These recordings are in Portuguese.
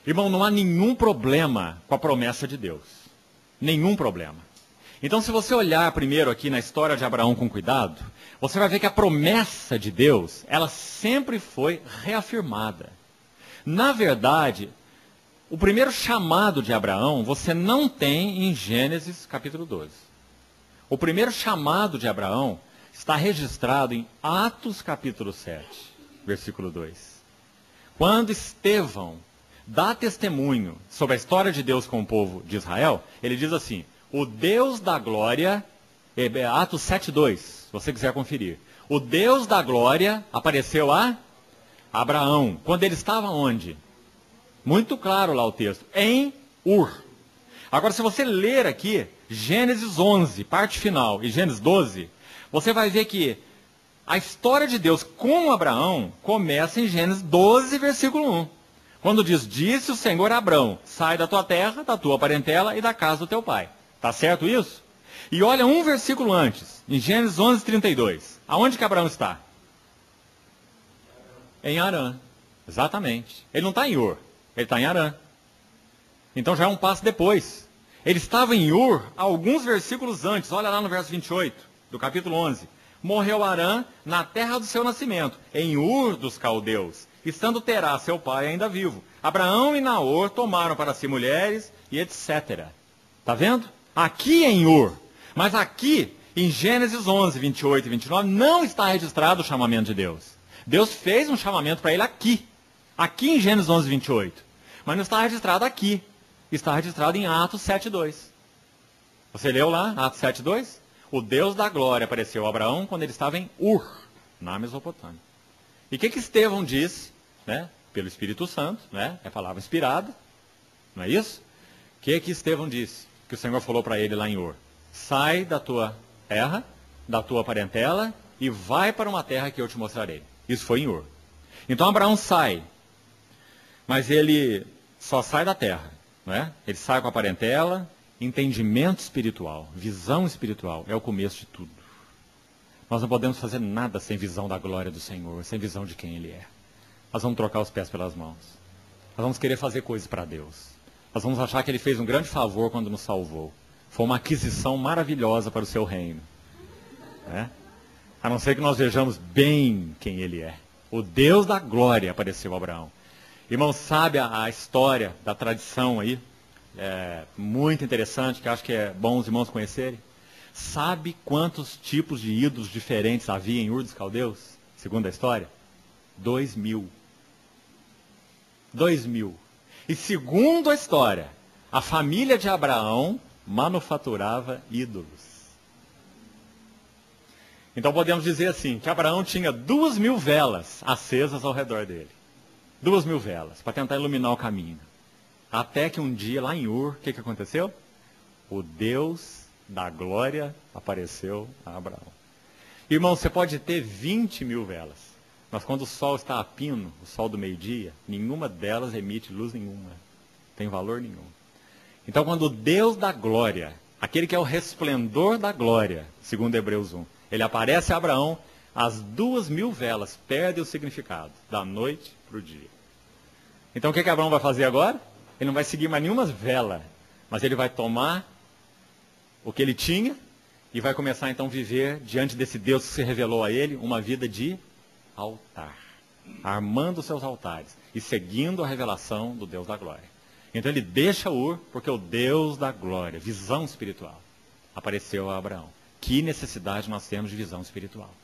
Irmão, não há nenhum problema com a promessa de Deus. Nenhum problema. Então, se você olhar primeiro aqui na história de Abraão com cuidado, você vai ver que a promessa de Deus, ela sempre foi reafirmada. Na verdade, o primeiro chamado de Abraão, você não tem em Gênesis capítulo 12. O primeiro chamado de Abraão está registrado em Atos capítulo 7, versículo 2. Quando Estevão dá testemunho sobre a história de Deus com o povo de Israel, ele diz assim: o Deus da glória, Atos 7:2, se você quiser conferir. O Deus da glória apareceu a Abraão, quando ele estava onde? Muito claro lá o texto, em Ur. Agora, se você ler aqui, Gênesis 11, parte final, e Gênesis 12, você vai ver que a história de Deus com Abraão começa em Gênesis 12, versículo 1. Quando diz: disse o Senhor a Abraão, sai da tua terra, da tua parentela e da casa do teu pai. Está certo isso? E olha um versículo antes, em Gênesis 11, 32. Aonde que Abraão está? Em Harã. Exatamente. Ele não está em Ur, ele está em Harã. Então já é um passo depois. Ele estava em Ur alguns versículos antes. Olha lá no verso 28 do capítulo 11. Morreu Harã na terra do seu nascimento, em Ur dos caldeus, estando Terá, seu pai, ainda vivo. Abraão e Naor tomaram para si mulheres e etc. Está vendo? Aqui em Ur. Mas aqui, em Gênesis 11, 28 e 29, não está registrado o chamamento de Deus. Deus fez um chamamento para ele aqui. Aqui em Gênesis 11, 28. Mas não está registrado aqui. Está registrado em Atos 7:2. Você leu lá, Atos 7:2? O Deus da glória apareceu a Abraão quando ele estava em Ur, na Mesopotâmia. E o que Estevão disse, né, pelo Espírito Santo, né, é palavra inspirada, não é isso? O que Estevão disse? Que o Senhor falou para ele lá em Ur: sai da tua terra, da tua parentela, e vai para uma terra que eu te mostrarei. Isso foi em Ur. Então Abraão sai, mas ele só sai da terra, não é? Ele sai com a parentela. Entendimento espiritual, visão espiritual, é o começo de tudo. Nós não podemos fazer nada sem visão da glória do Senhor, sem visão de quem Ele é. Nós vamos trocar os pés pelas mãos. Nós vamos querer fazer coisas para Deus. Nós vamos achar que Ele fez um grande favor quando nos salvou. Foi uma aquisição maravilhosa para o seu reino. Né? A não ser que nós vejamos bem quem Ele é. O Deus da glória apareceu a Abraão. Irmão, sabe a história da tradição aí? É muito interessante, que acho que é bom os irmãos conhecerem. Sabe quantos tipos de ídolos diferentes havia em Ur dos Caldeus, segundo a história? 2.000. 2.000. E segundo a história, a família de Abraão manufaturava ídolos. Então podemos dizer assim, que Abraão tinha 2.000 velas acesas ao redor dele. 2.000 velas, para tentar iluminar o caminho. Até que um dia, lá em Ur, o que aconteceu? O Deus da glória apareceu a Abraão. Irmão, você pode ter 20.000 velas, mas quando o sol está a pino, o sol do meio-dia, nenhuma delas emite luz nenhuma. Tem valor nenhum. Então, quando o Deus da glória, aquele que é o resplendor da glória, segundo Hebreus 1, ele aparece a Abraão, as 2.000 velas perdem o significado, da noite para o dia. Então, o que Abraão vai fazer agora? Ele não vai seguir mais nenhuma vela, mas ele vai tomar o que ele tinha e vai começar então a viver diante desse Deus que se revelou a ele, uma vida de altar, armando os seus altares e seguindo a revelação do Deus da glória. Então ele deixa Ur, porque o Deus da glória, visão espiritual, apareceu a Abraão. Que necessidade nós temos de visão espiritual.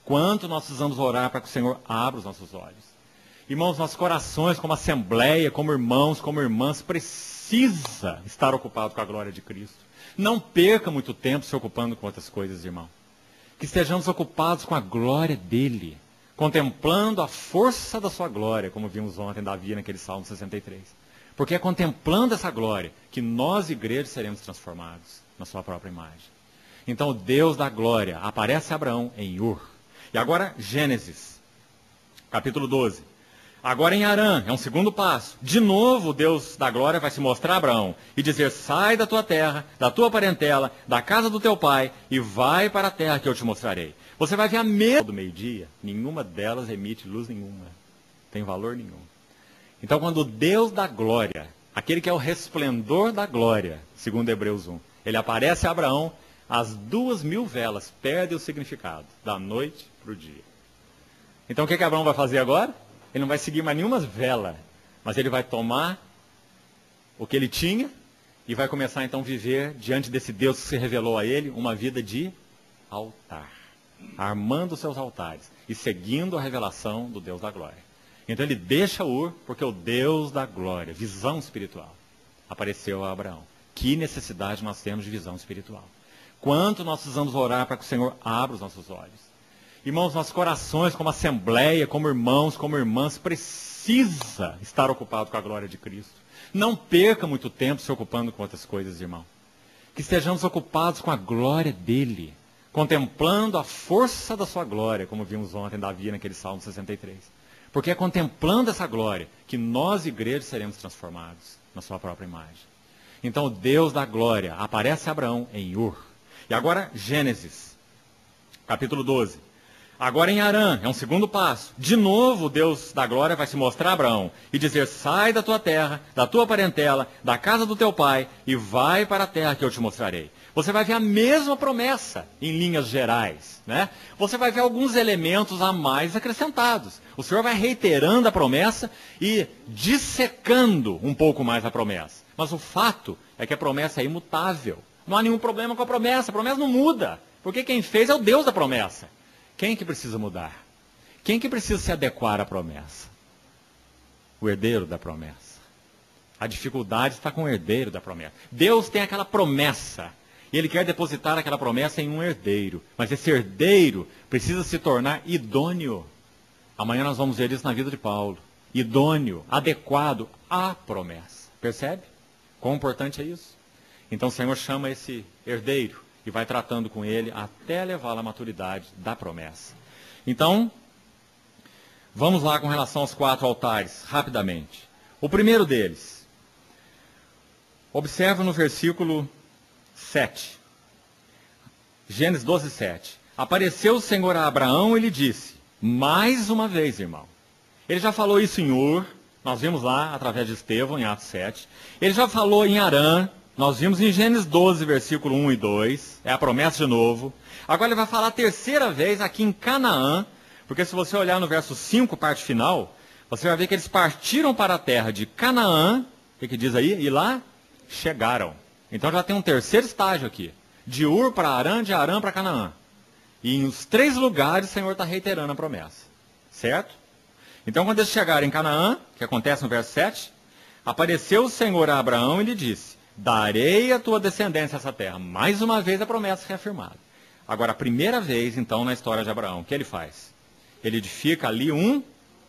Quanto nós precisamos orar para que o Senhor abra os nossos olhos. Irmãos, nossos corações, como assembleia, como irmãos, como irmãs, precisa estar ocupado com a glória de Cristo. Não perca muito tempo se ocupando com outras coisas, irmão. Que estejamos ocupados com a glória dele, contemplando a força da sua glória, como vimos ontem Davi naquele Salmo 63. Porque é contemplando essa glória que nós, igrejas, seremos transformados na sua própria imagem. Então o Deus da glória aparece a Abraão em Ur. E agora Gênesis, capítulo 12. Agora em Harã, é um segundo passo. De novo o Deus da glória vai se mostrar a Abraão e dizer: sai da tua terra, da tua parentela, da casa do teu pai e vai para a terra que eu te mostrarei. Você vai ver a mesma do meio-dia, nenhuma delas emite luz nenhuma, tem valor nenhum. Então, quando o Deus da glória, aquele que é o resplendor da glória, segundo Hebreus 1, ele aparece a Abraão, as 2.000 velas perdem o significado, da noite para o dia. Então, o que Abraão vai fazer agora? Ele não vai seguir mais nenhuma vela, mas ele vai tomar o que ele tinha e vai começar então a viver diante desse Deus que se revelou a ele, uma vida de altar, armando seus altares e seguindo a revelação do Deus da glória. Então ele deixa Ur, porque o Deus da glória, visão espiritual, apareceu a Abraão. Que necessidade nós temos de visão espiritual. Quanto nós precisamos orar para que o Senhor abra os nossos olhos. Irmãos, nossos corações, como assembleia, como irmãos, como irmãs, precisa estar ocupado com a glória de Cristo. Não perca muito tempo se ocupando com outras coisas, irmão. Que estejamos ocupados com a glória dele, contemplando a força da sua glória, como vimos ontem Davi naquele Salmo 63. Porque é contemplando essa glória que nós, igreja, seremos transformados na sua própria imagem. Então o Deus da glória aparece a Abraão em Ur. E agora Gênesis, capítulo 12. Agora em Harã, é um segundo passo. De novo o Deus da glória vai se mostrar a Abraão e dizer: sai da tua terra, da tua parentela, da casa do teu pai e vai para a terra que eu te mostrarei. Você vai ver a mesma promessa em linhas gerais, né? Você vai ver alguns elementos a mais acrescentados. O Senhor vai reiterando a promessa e dissecando um pouco mais a promessa. Mas o fato é que a promessa é imutável. Não há nenhum problema com a promessa não muda. Porque quem fez é o Deus da promessa. Quem que precisa mudar? Quem que precisa se adequar à promessa? O herdeiro da promessa. A dificuldade está com o herdeiro da promessa. Deus tem aquela promessa. E ele quer depositar aquela promessa em um herdeiro. Mas esse herdeiro precisa se tornar idôneo. Amanhã nós vamos ver isso na vida de Paulo. Idôneo, adequado à promessa. Percebe? Quão importante é isso? Então o Senhor chama esse herdeiro e vai tratando com ele até levá-lo à maturidade da promessa. Então, vamos lá com relação aos 4 altares, rapidamente. O primeiro deles, observa no versículo 7. Gênesis 12, 7. Apareceu o Senhor a Abraão e lhe disse, mais uma vez, irmão. Ele já falou isso em Ur, nós vimos lá através de Estevão, em Atos 7. Ele já falou em Harã, nós vimos em Gênesis 12, versículo 1 e 2. É a promessa de novo. Agora ele vai falar a terceira vez aqui em Canaã, porque se você olhar no verso 5, parte final, você vai ver que eles partiram para a terra de Canaã, o que diz aí? E lá chegaram. Então já tem um terceiro estágio aqui. De Ur para Harã, de Harã para Canaã. E em os 3 lugares o Senhor está reiterando a promessa. Certo? Então quando eles chegaram em Canaã, que acontece no verso 7, apareceu o Senhor a Abraão e lhe disse, darei a tua descendência essa terra. Mais uma vez a promessa reafirmada. Agora a primeira vez então na história de Abraão, o que ele faz? Ele edifica ali um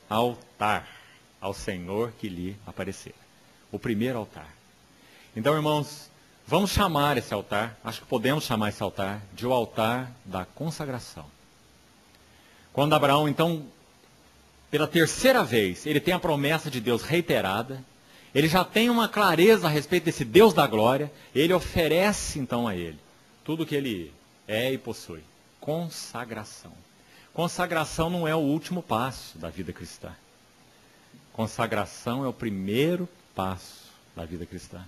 altar ao Senhor que lhe aparecer. O primeiro altar. Então, irmãos, vamos chamar esse altar, acho que podemos chamar esse altar, de o altar da consagração. Quando Abraão, então, pela terceira vez, ele tem a promessa de Deus reiterada, ele já tem uma clareza a respeito desse Deus da glória, ele oferece, então, a ele tudo o que ele é e possui. Consagração. Consagração não é o último passo da vida cristã. Consagração é o primeiro passo da vida cristã.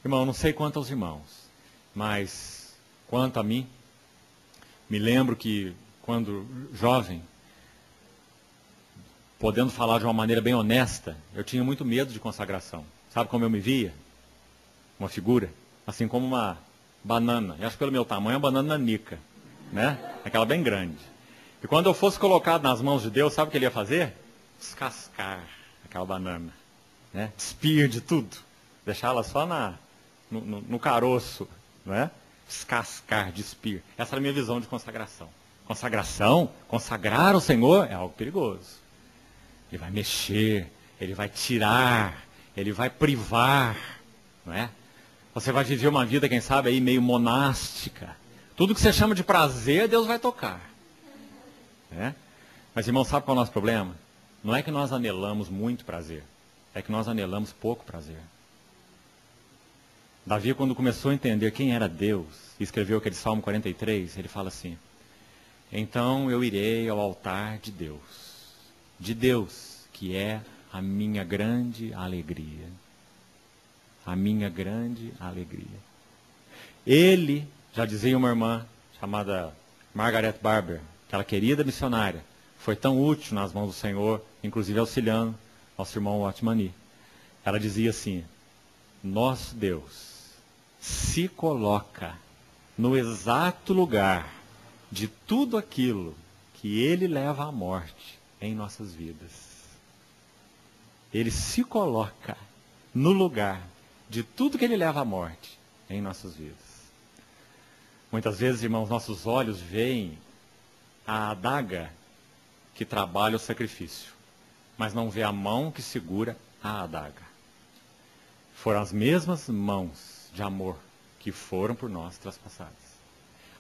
Irmão, não sei quanto aos irmãos, mas quanto a mim, me lembro que quando jovem, podendo falar de uma maneira bem honesta, eu tinha muito medo de consagração. Sabe como eu me via? Uma figura, assim como uma banana. Eu acho que pelo meu tamanho, uma banana nanica, né? Aquela bem grande. E quando eu fosse colocado nas mãos de Deus, sabe o que ele ia fazer? Descascar aquela banana, né? Despir de tudo. Deixá-la só no caroço, né? Descascar, despir. Essa era a minha visão de consagração. Consagração, consagrar o Senhor é algo perigoso. Ele vai mexer, ele vai tirar, ele vai privar, não é? Você vai viver uma vida, quem sabe, aí meio monástica. Tudo que você chama de prazer, Deus vai tocar. Né? Mas, irmão, sabe qual é o nosso problema? Não é que nós anelamos muito prazer, é que nós anelamos pouco prazer. Davi, quando começou a entender quem era Deus, e escreveu aquele Salmo 43, ele fala assim, então eu irei ao altar de Deus, que é a minha grande alegria. A minha grande alegria. Ele, já dizia uma irmã chamada Margaret Barber, aquela querida missionária, foi tão útil nas mãos do Senhor, inclusive auxiliando nosso irmão Watmani. Ela dizia assim: nosso Deus se coloca no exato lugar de tudo aquilo que Ele leva à morte em nossas vidas. Ele se coloca no lugar de tudo que Ele leva à morte em nossas vidas. Muitas vezes, irmãos, nossos olhos veem a adaga que trabalha o sacrifício, mas não vê a mão que segura a adaga. Foram as mesmas mãos de amor que foram por nós traspassadas.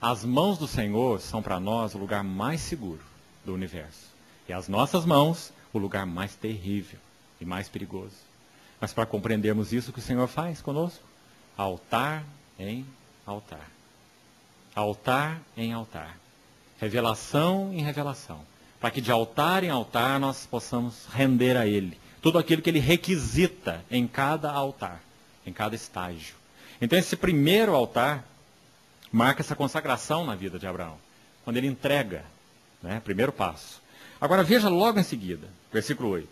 As mãos do Senhor são para nós o lugar mais seguro do universo. E as nossas mãos, o lugar mais terrível e mais perigoso. Mas para compreendermos isso, o que o Senhor faz conosco? Altar em altar. Altar em altar. Revelação em revelação. Para que de altar em altar nós possamos render a Ele tudo aquilo que Ele requisita em cada altar, em cada estágio. Então esse primeiro altar marca essa consagração na vida de Abraão, quando ele entrega, né, primeiro passo. Agora veja logo em seguida, versículo 8.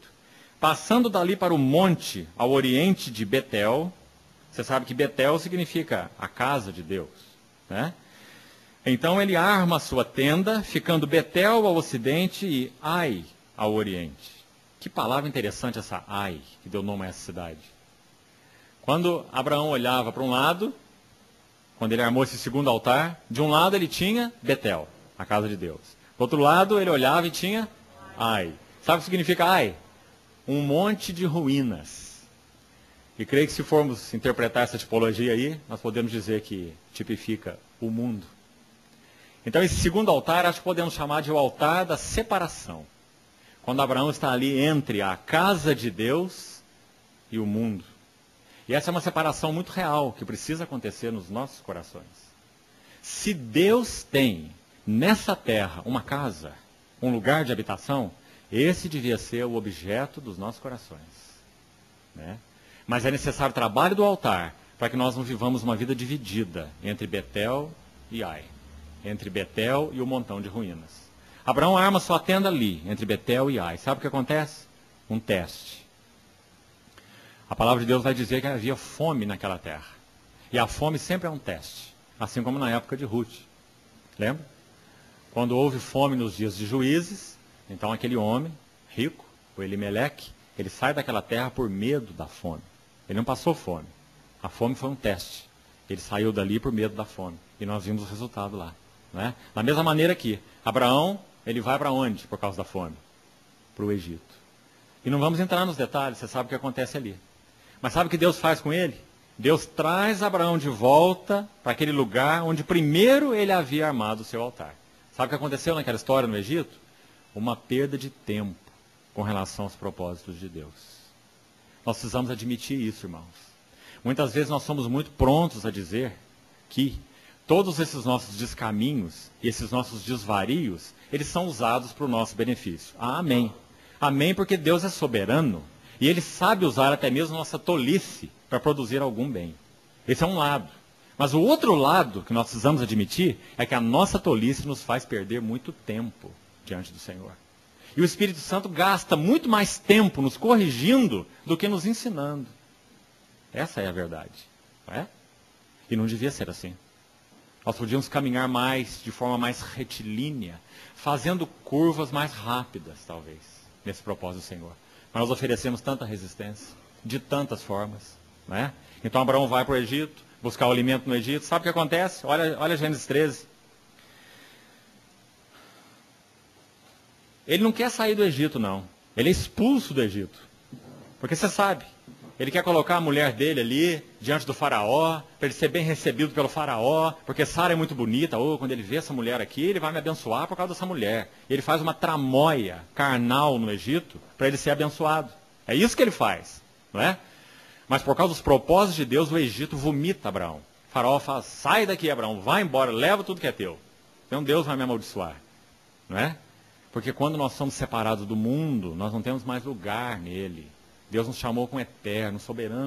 Passando dali para o monte ao oriente de Betel, você sabe que Betel significa a casa de Deus, né? Então ele arma a sua tenda, ficando Betel ao ocidente e Ai ao oriente. Que palavra interessante essa Ai, que deu nome a essa cidade. Quando Abraão olhava para um lado, quando ele armou esse segundo altar, de um lado ele tinha Betel, a casa de Deus. Do outro lado ele olhava e tinha Ai. Sabe o que significa Ai? Um monte de ruínas. E creio que se formos interpretar essa tipologia aí, nós podemos dizer que tipifica o mundo. Então esse segundo altar, acho que podemos chamar de o altar da separação. Quando Abraão está ali entre a casa de Deus e o mundo. E essa é uma separação muito real, que precisa acontecer nos nossos corações. Se Deus tem nessa terra uma casa, um lugar de habitação, esse devia ser o objeto dos nossos corações, né? Mas é necessário o trabalho do altar, para que nós não vivamos uma vida dividida entre Betel e Ai, entre Betel e o montão de ruínas. Abraão arma sua tenda ali, entre Betel e Ai. Sabe o que acontece? Um teste. A palavra de Deus vai dizer que havia fome naquela terra. E a fome sempre é um teste, assim como na época de Ruth. Lembra? Quando houve fome nos dias de Juízes, então aquele homem rico, o Elimeleque, ele sai daquela terra por medo da fome. Ele não passou fome. A fome foi um teste. Ele saiu dali por medo da fome. E nós vimos o resultado lá, né? Da mesma maneira que Abraão, ele vai para onde por causa da fome? Para o Egito. E não vamos entrar nos detalhes, você sabe o que acontece ali. Mas sabe o que Deus faz com ele? Deus traz Abraão de volta para aquele lugar onde primeiro ele havia armado o seu altar. Sabe o que aconteceu naquela história no Egito? Uma perda de tempo com relação aos propósitos de Deus. Nós precisamos admitir isso, irmãos. Muitas vezes nós somos muito prontos a dizer que todos esses nossos descaminhos e esses nossos desvarios, eles são usados para o nosso benefício. Ah, amém. Amém, porque Deus é soberano e Ele sabe usar até mesmo nossa tolice para produzir algum bem. Esse é um lado. Mas o outro lado que nós precisamos admitir é que a nossa tolice nos faz perder muito tempo diante do Senhor. E o Espírito Santo gasta muito mais tempo nos corrigindo do que nos ensinando. Essa é a verdade, não é? E não devia ser assim. Nós podíamos caminhar mais, de forma mais retilínea, fazendo curvas mais rápidas, talvez, nesse propósito do Senhor. Mas nós oferecemos tanta resistência, de tantas formas, não é? Então Abraão vai para o Egito, buscar o alimento no Egito. Sabe o que acontece? Olha Gênesis 13. Ele não quer sair do Egito, não. Ele é expulso do Egito. Porque você sabe, ele quer colocar a mulher dele ali, diante do faraó, para ele ser bem recebido pelo faraó, porque Sara é muito bonita. Quando ele vê essa mulher aqui, ele vai me abençoar por causa dessa mulher. E ele faz uma tramóia carnal no Egito, para ele ser abençoado. É isso que ele faz, não é? Mas por causa dos propósitos de Deus, o Egito vomita Abraão. O faraó fala: sai daqui, Abraão, vai embora, leva tudo que é teu. Então Deus vai me amaldiçoar, não é? Porque quando nós somos separados do mundo, nós não temos mais lugar nele. Deus nos chamou como eterno, soberano.